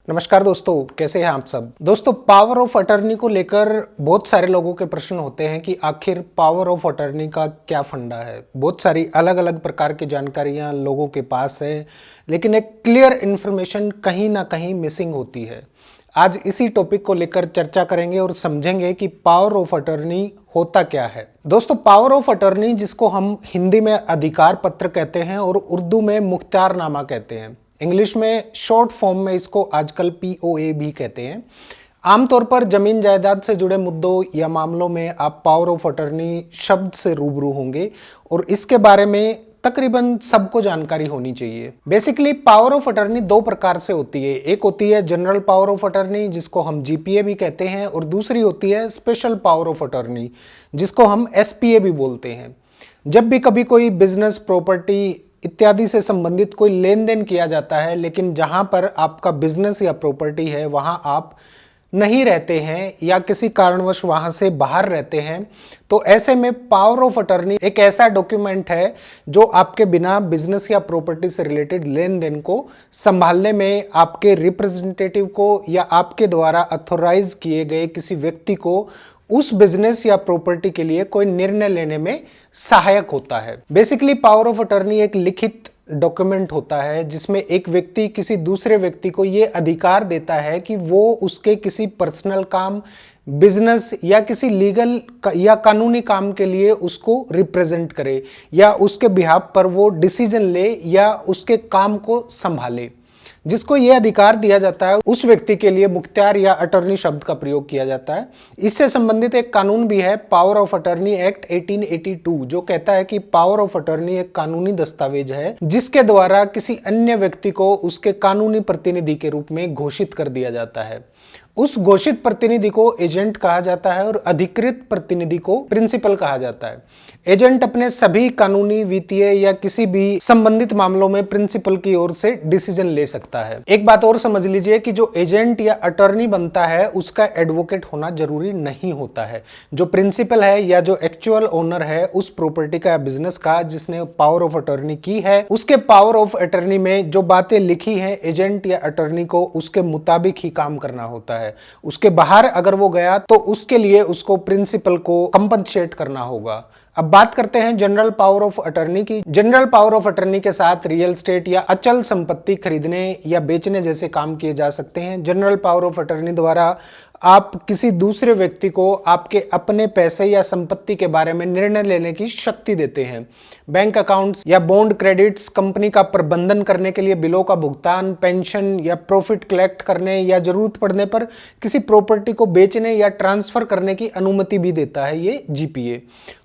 नमस्कार दोस्तों, कैसे हैं आप सब। दोस्तों, पावर ऑफ अटर्नी को लेकर बहुत सारे लोगों के प्रश्न होते हैं कि आखिर पावर ऑफ अटर्नी का क्या फंडा है। बहुत सारी अलग अलग प्रकार की जानकारियां लोगों के पास है, लेकिन एक क्लियर इन्फॉर्मेशन कहीं ना कहीं मिसिंग होती है। आज इसी टॉपिक को लेकर चर्चा करेंगे और समझेंगे कि पावर ऑफ अटर्नी होता क्या है। दोस्तों, पावर ऑफ अटर्नी, जिसको हम हिंदी में अधिकार पत्र कहते हैं और उर्दू में मुख्तारनामा कहते हैं, इंग्लिश में शॉर्ट फॉर्म में इसको आजकल POA भी कहते हैं। आमतौर पर जमीन जायदाद से जुड़े मुद्दों या मामलों में आप पावर ऑफ अटर्नी शब्द से रूबरू होंगे और इसके बारे में तकरीबन सबको जानकारी होनी चाहिए। बेसिकली पावर ऑफ अटर्नी दो प्रकार से होती है। एक होती है जनरल पावर ऑफ अटर्नी, जिसको हम GPA भी कहते हैं, और दूसरी होती है स्पेशल पावर ऑफ अटर्नी, जिसको हम SPA भी बोलते हैं। जब भी कभी कोई बिजनेस, प्रॉपर्टी इत्यादि से संबंधित कोई लेन देन किया जाता है, लेकिन जहां पर आपका बिजनेस या प्रॉपर्टी है वहां आप नहीं रहते हैं या किसी कारणवश वहां से बाहर रहते हैं, तो ऐसे में पावर ऑफ अटर्नी एक ऐसा डॉक्यूमेंट है जो आपके बिना बिजनेस या प्रॉपर्टी से रिलेटेड लेन देन को संभालने में आपके रिप्रेजेंटेटिव को या आपके द्वारा अथोराइज किए गए किसी व्यक्ति को उस बिजनेस या प्रॉपर्टी के लिए कोई निर्णय लेने में सहायक होता है। बेसिकली पावर ऑफ अटर्नी एक लिखित डॉक्यूमेंट होता है जिसमें एक व्यक्ति किसी दूसरे व्यक्ति को यह अधिकार देता है कि वो उसके किसी पर्सनल काम, बिजनेस या किसी लीगल या कानूनी काम के लिए उसको रिप्रेजेंट करे या उसके बिहाफ पर वो डिसीजन ले या उसके काम को संभाले। जिसको यह अधिकार दिया जाता है उस व्यक्ति के लिए मुख्तियार या अटर्नी शब्द का प्रयोग किया जाता है। इससे संबंधित एक कानून भी है, पावर ऑफ अटर्नी एक्ट 1882, जो कहता है कि पावर ऑफ अटर्नी एक कानूनी दस्तावेज है जिसके द्वारा किसी अन्य व्यक्ति को उसके कानूनी प्रतिनिधि के रूप में घोषित कर दिया जाता है। उस घोषित प्रतिनिधि को एजेंट कहा जाता है और अधिकृत प्रतिनिधि को प्रिंसिपल कहा जाता है। एजेंट अपने सभी कानूनी, वित्तीय या किसी भी संबंधित मामलों में प्रिंसिपल की ओर से डिसीजन ले सकता है। एक बात और समझ लीजिए कि जो एजेंट या अटॉर्नी बनता है उसका एडवोकेट होना जरूरी नहीं होता है। जो प्रिंसिपल है या जो एक्चुअल ओनर है उस प्रॉपर्टी का या बिजनेस का जिसने पावर ऑफ अटॉर्नी की है, उसके पावर ऑफ अटॉर्नी में जो बातें लिखी हैं एजेंट या अटॉर्नी को उसके मुताबिक ही काम करना होता है। उसके बाहर अगर वो गया तो उसके लिए उसको प्रिंसिपल को कंपनसेट करना होगा। अब बात करते हैं जनरल पावर ऑफ अटर्नी की। जनरल पावर ऑफ अटर्नी के साथ रियल एस्टेट या अचल संपत्ति खरीदने या बेचने जैसे काम किए जा सकते हैं। जनरल पावर ऑफ अटर्नी द्वारा आप किसी दूसरे व्यक्ति को आपके अपने पैसे या संपत्ति के बारे में निर्णय लेने की शक्ति देते हैं। बैंक अकाउंट्स या बॉन्ड क्रेडिट्स, कंपनी का प्रबंधन करने के लिए बिलों का भुगतान, पेंशन या प्रॉफिट कलेक्ट करने या जरूरत पड़ने पर किसी प्रॉपर्टी को बेचने या ट्रांसफर करने की अनुमति भी देता है ये GPA।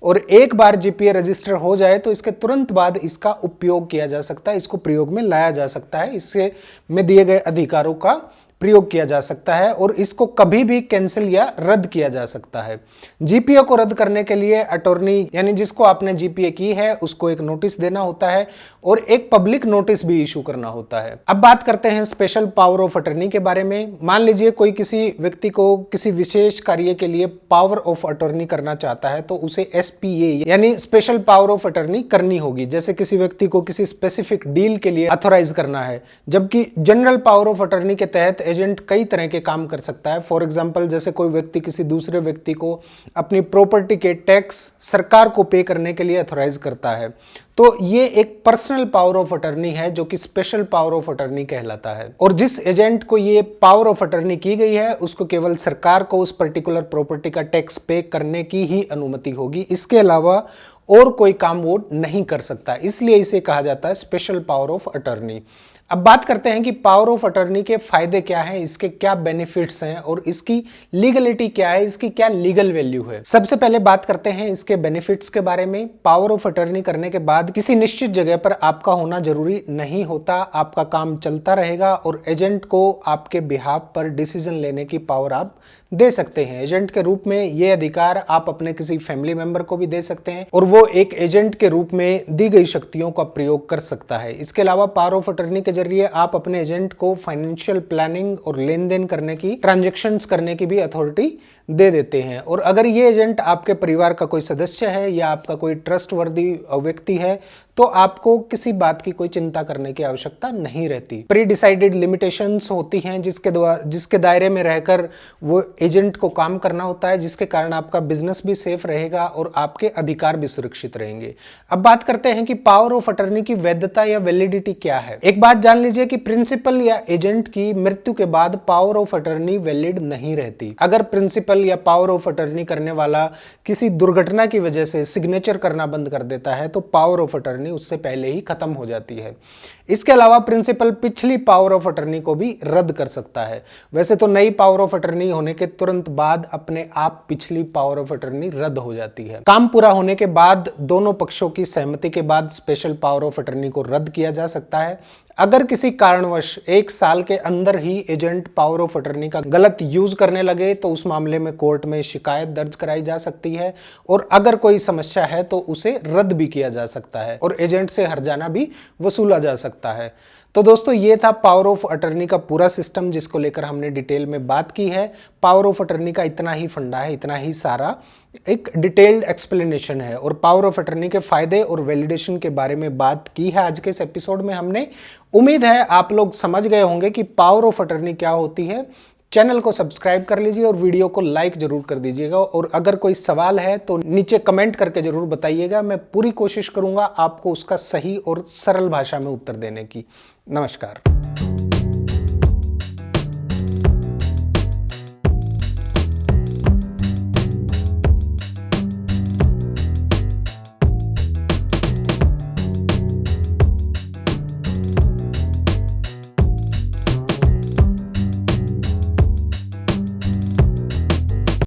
और एक बार GPA रजिस्टर हो जाए तो इसके तुरंत बाद इसका उपयोग किया जा सकता है, इसको प्रयोग में लाया जा सकता है, इससे में दिए गए अधिकारों का प्रयोग किया जा सकता है और इसको कभी भी कैंसिल या रद्द किया जा सकता है। GPA को रद्द करने के लिए अटॉर्नी यानी जिसको आपने GPA की है उसको एक नोटिस देना होता है और एक पब्लिक नोटिस भी इशू करना होता है। अब बात करते हैं स्पेशल पावर ऑफ अटॉर्नी के बारे में। मान लीजिए कोई किसी व्यक्ति को किसी विशेष कार्य के लिए पावर ऑफ अटॉर्नी करना चाहता है तो उसे SPA यानी स्पेशल पावर ऑफ अटॉर्नी करनी होगी। जैसे किसी व्यक्ति को किसी स्पेसिफिक डील के लिए अथोराइज करना है, जबकि जनरल पावर ऑफ अटॉर्नी के तहत एजेंट कई तरह के काम कर सकता है। फॉर एग्जांपल, जैसे कोई व्यक्ति किसी दूसरे व्यक्ति को अपनी प्रॉपर्टी के टैक्स सरकार को पे करने के लिए अथोराइज करता है, तो ये एक पर्सनल पावर ऑफ अटॉर्नी है जो कि स्पेशल पावर ऑफ अटॉर्नी कहलाता है। और जिस एजेंट को ये पावर ऑफ अटॉर्नी की गई है उसको केवल सरकार को उस पर्टिकुलर प्रॉपर्टी का टैक्स पे करने की ही अनुमति होगी, इसके अलावा और कोई काम वो नहीं कर सकता, इसलिए इसे कहा जाता है स्पेशल पावर ऑफ अटॉर्नी। अब बात करते हैं कि पावर ऑफ अटॉर्नी के फायदे क्या हैं, इसके क्या बेनिफिट्स हैं और इसकी लीगलिटी क्या है, इसकी क्या लीगल वैल्यू है। सबसे पहले बात करते हैं इसके बेनिफिट्स के बारे में। पावर ऑफ अटॉर्नी करने के बाद किसी निश्चित जगह पर आपका होना जरूरी नहीं होता, आपका काम चलता रहेगा और एजेंट को आपके बिहाफ पर डिसीजन लेने की पावर आप दे सकते हैं। एजेंट के रूप में ये अधिकार आप अपने किसी फैमिली मेंबर को भी दे सकते हैं और वो एक एजेंट के रूप में दी गई शक्तियों का प्रयोग कर सकता है। इसके अलावा पावर ऑफ अटॉर्नी के जरिए आप अपने एजेंट को फाइनेंशियल प्लानिंग और लेन देन करने की, ट्रांजैक्शंस करने की भी अथॉरिटी दे देते हैं। और अगर ये एजेंट आपके परिवार का कोई सदस्य है या आपका कोई ट्रस्टवर्दी व्यक्ति है तो आपको किसी बात की कोई चिंता करने की आवश्यकता नहीं रहती। प्री डिसाइडेड लिमिटेशंस होती हैं जिसके दायरे में रहकर वो एजेंट को काम करना होता है, जिसके कारण आपका बिजनेस भी सेफ रहेगा और आपके अधिकार भी सुरक्षित रहेंगे। अब बात करते हैं कि पावर ऑफ अटर्नी की वैधता या वैलिडिटी क्या है। एक बात जान लीजिए कि प्रिंसिपल या एजेंट की मृत्यु के बाद पावर ऑफ अटर्नी वैलिड नहीं रहती। अगर प्रिंसिपल या पावर ऑफ अटर्नी करने वाला किसी दुर्घटना की वजह से सिग्नेचर करना बंद कर देता है तो पावर ऑफ अटर्नी उससे पहले ही खत्म हो जाती है। इसके अलावा प्रिंसिपल पिछली पावर ऑफ अटर्नी को भी रद्द कर सकता है। वैसे तो नई पावर ऑफ अटर्नी होने के तुरंत बाद अपने आप पिछली पावर ऑफ अटर्नी रद्द हो जाती है। काम पूरा होने के बाद दोनों पक्षों की सहमति के बाद स्पेशल पावर ऑफ अटर्नी को रद्द किया जा सकता है। अगर किसी कारणवश 1 साल के अंदर ही एजेंट पावर ऑफ अटर्नी का गलत यूज करने लगे तो उस मामले में कोर्ट में शिकायत दर्ज कराई जा सकती है और अगर कोई समस्या है तो उसे रद्द भी किया जा सकता है और एजेंट से हर्जाना भी वसूला जा सकता है। तो दोस्तों ये था पावर ऑफ अटर्नी का पूरा सिस्टम जिसको लेकर हमने डिटेल में बात की है। पावर ऑफ अटर्नी का इतना ही फंडा है, इतना ही सारा एक डिटेल्ड एक्सप्लेनेशन है और पावर ऑफ अटर्नी के फायदे और वैलिडेशन के बारे में बात की है आज के इस एपिसोड में हमने। उम्मीद है आप लोग समझ गए होंगे कि पावर ऑफ अटर्नी क्या होती है। चैनल को सब्सक्राइब कर लीजिए और वीडियो को लाइक जरूर कर दीजिएगा और अगर कोई सवाल है तो नीचे कमेंट करके जरूर बताइएगा। मैं पूरी कोशिश करूंगा आपको उसका सही और सरल भाषा में उत्तर देने की। नमस्कार।